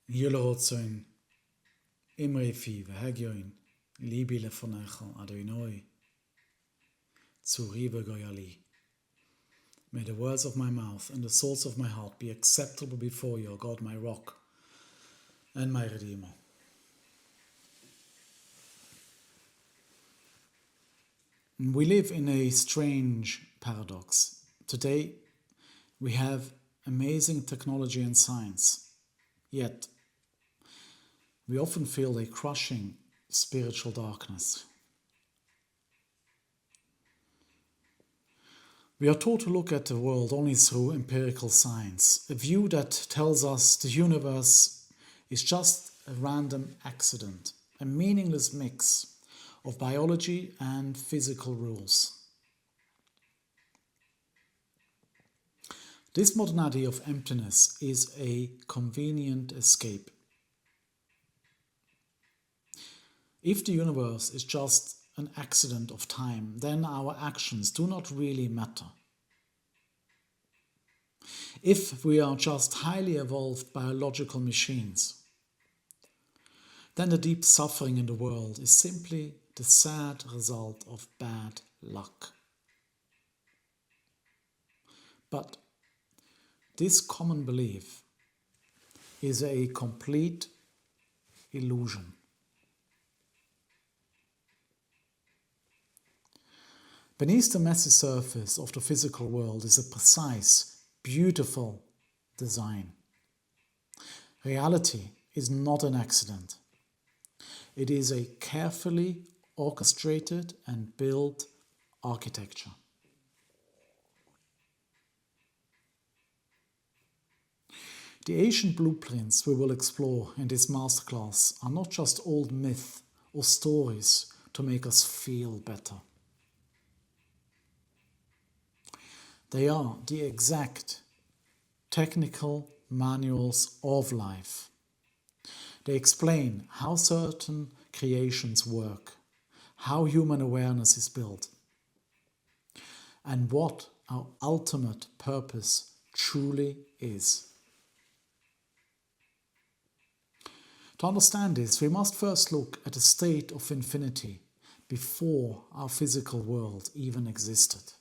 Yulorotsoin, Imre Five, Hagioin, Libile Fonechel, Adoinoi, Tsuriba Goyali. May the words of my mouth and the thoughts of my heart be acceptable before you, O God, my rock and my Redeemer. We live in a strange paradox. Today, we have amazing technology and science, yet we often feel a crushing spiritual darkness. We are taught to look at the world only through empirical science, a view that tells us the universe is just a random accident, a meaningless mix of biology and physical rules. This modern idea of emptiness is a convenient escape. If the universe is just an accident of time, then our actions do not really matter. If we are just highly evolved biological machines, then the deep suffering in the world is simply the sad result of bad luck. But this common belief is a complete illusion. Beneath the messy surface of the physical world is a precise, beautiful design. Reality is not an accident. It is a carefully orchestrated and built architecture. The ancient blueprints we will explore in this masterclass are not just old myths or stories to make us feel better. They are the exact technical manuals of life. They explain how certain creations work, how human awareness is built, and what our ultimate purpose truly is. To understand this, we must first look at the state of infinity before our physical world even existed.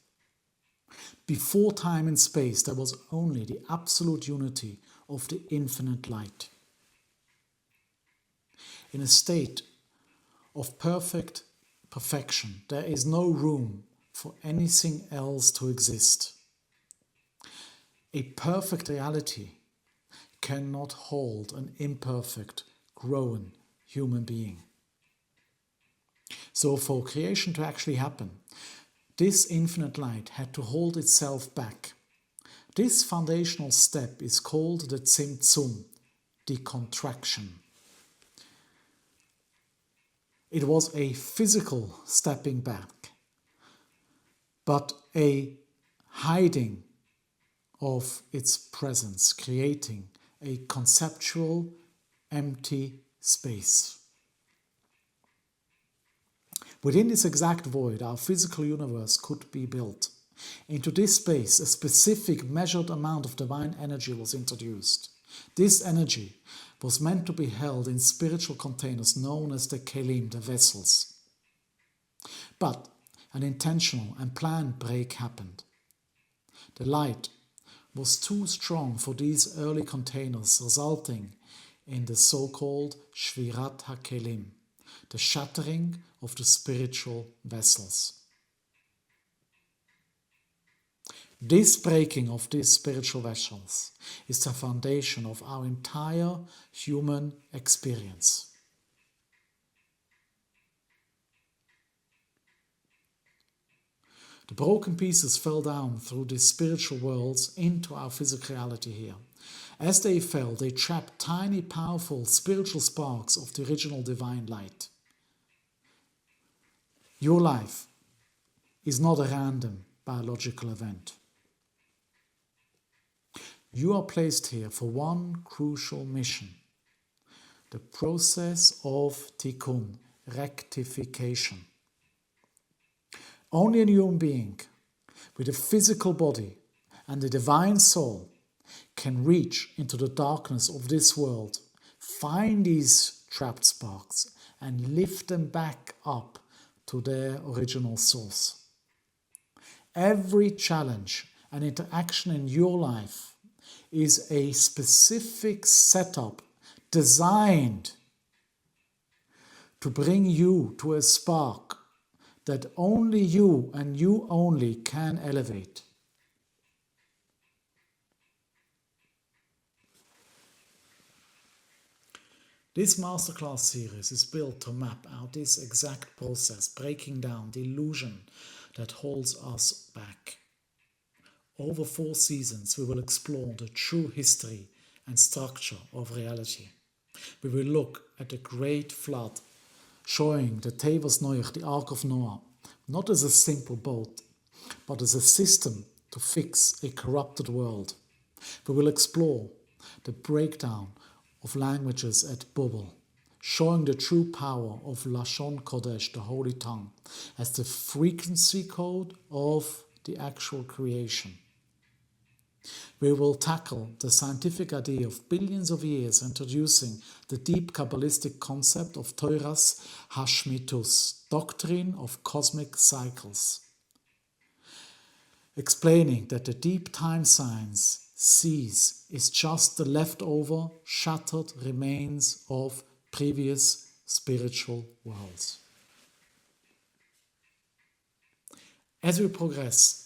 Before time and space, there was only the absolute unity of the infinite light. In a state of perfect perfection, there is no room for anything else to exist. A perfect reality cannot hold an imperfect, grown human being. So for creation to actually happen, this infinite light had to hold itself back. This foundational step is called the Tzimtzum, the contraction. It was a physical stepping back, but a hiding of its presence, creating a conceptual empty space. Within this exact void, our physical universe could be built. Into this space, a specific measured amount of divine energy was introduced. This energy was meant to be held in spiritual containers known as the kelim, the vessels. But an intentional and planned break happened. The light was too strong for these early containers, resulting in the so-called Shvirat HaKelim, the shattering of the spiritual vessels. This breaking of these spiritual vessels is the foundation of our entire human experience. The broken pieces fell down through these spiritual worlds into our physical reality here. As they fell, they trapped tiny, powerful spiritual sparks of the original divine light. Your life is not a random biological event. You are placed here for one crucial mission: the process of tikkun, rectification. Only a human being with a physical body and a divine soul can reach into the darkness of this world, find these trapped sparks and lift them back up to their original source. Every challenge and interaction in your life is a specific setup designed to bring you to a spark that only you and you only can elevate. This masterclass series is built to map out this exact process, breaking down the illusion that holds us back. Over 4 seasons, we will explore the true history and structure of reality. We will look at the Great Flood, showing the Tevas Noach, the Ark of Noah, not as a simple boat, but as a system to fix a corrupted world. We will explore the breakdown of languages at Babel, showing the true power of Lashon Kodesh, the Holy Tongue, as the frequency code of the actual creation. We will tackle the scientific idea of billions of years, introducing the deep Kabbalistic concept of Toras Hashmitus, doctrine of cosmic cycles, explaining that the deep time science sees is just the leftover, shattered remains of previous spiritual worlds. As we progress,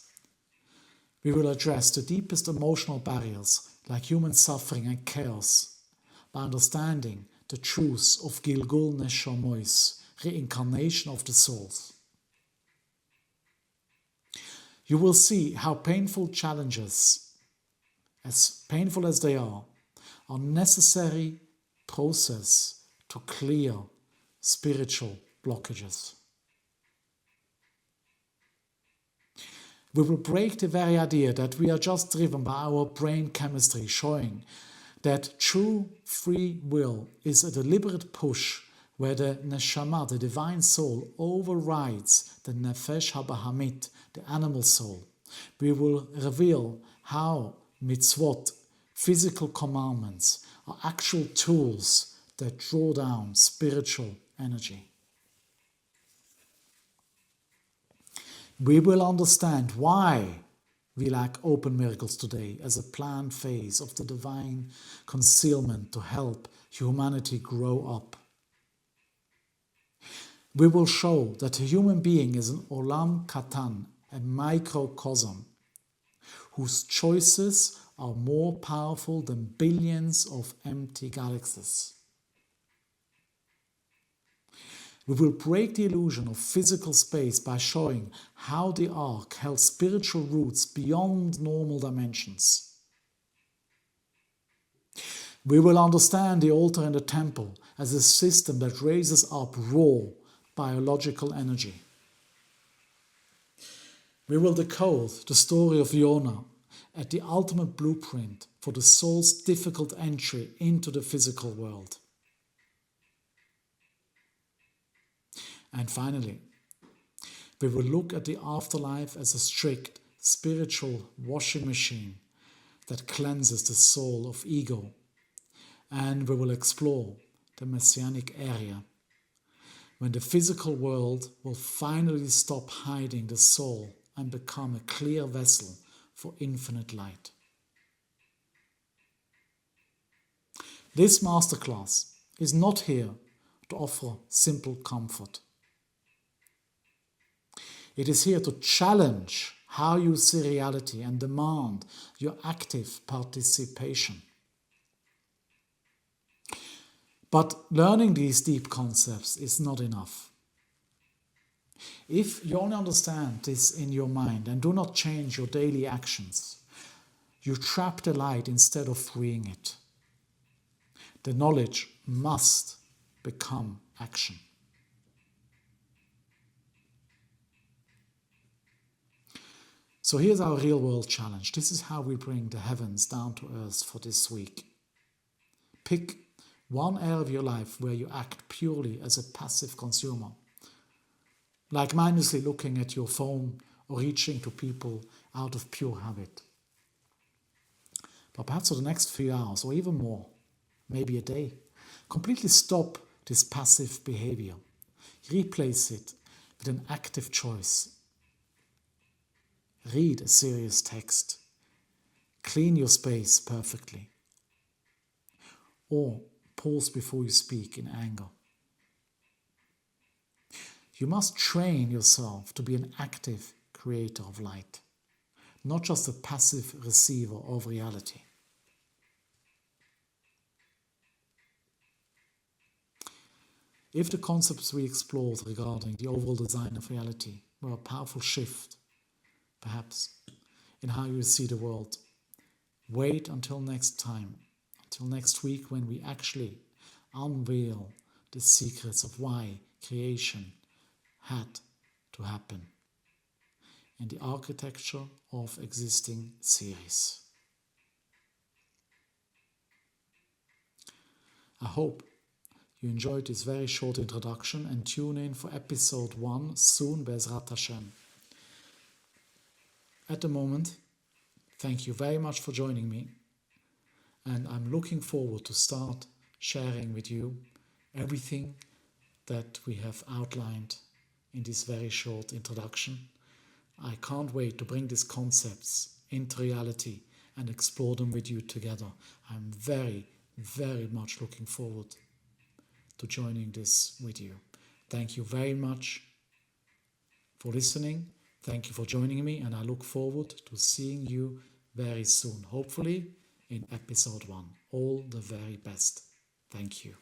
we will address the deepest emotional barriers like human suffering and chaos by understanding the truths of Gilgul Neshamois, reincarnation of the souls. You will see how painful challenges, as painful as they are necessary process to clear spiritual blockages. We will break the very idea that we are just driven by our brain chemistry, showing that true free will is a deliberate push where the neshama, the divine soul, overrides the nefesh habahamit, the animal soul. We will reveal how mitzvot, physical commandments, are actual tools that draw down spiritual energy. We will understand why we lack open miracles today as a planned phase of the divine concealment to help humanity grow up. We will show that a human being is an olam katan, a microcosm, whose choices are more powerful than billions of empty galaxies. We will break the illusion of physical space by showing how the Ark held spiritual roots beyond normal dimensions. We will understand the altar and the temple as a system that raises up raw biological energy. We will decode the story of Yonah as the ultimate blueprint for the soul's difficult entry into the physical world. And finally, we will look at the afterlife as a strict spiritual washing machine that cleanses the soul of ego. And we will explore the messianic era, when the physical world will finally stop hiding the soul and become a clear vessel for infinite light. This masterclass is not here to offer simple comfort. It is here to challenge how you see reality and demand your active participation. But learning these deep concepts is not enough. If you only understand this in your mind and do not change your daily actions, you trap the light instead of freeing it. The knowledge must become action. So here's our real-world challenge. This is how we bring the heavens down to earth for this week. Pick one area of your life where you act purely as a passive consumer, like mindlessly looking at your phone or reaching to people out of pure habit. But perhaps for the next few hours or even more, maybe a day, Completely stop this passive behavior. Replace it with an active choice. Read a serious text. Clean your space perfectly. Or pause before you speak in anger. You must train yourself to be an active creator of light, not just a passive receiver of reality. If the concepts we explored regarding the overall design of reality were a powerful shift, perhaps, in how you see the world, wait until next time, until next week, when we actually unveil the secrets of why creation had to happen in the architecture of existing series. I hope you enjoyed this very short introduction and tune in for episode 1 soon, Bezrat Hashem. At the moment, thank you very much for joining me, and I'm looking forward to start sharing with you everything that we have outlined in this very short introduction. I can't wait to bring these concepts into reality and explore them with you together. I'm very, very much looking forward to joining this with you. Thank you very much for listening. Thank you for joining me, and I look forward to seeing you very soon, hopefully in episode 1. All the very best. Thank you.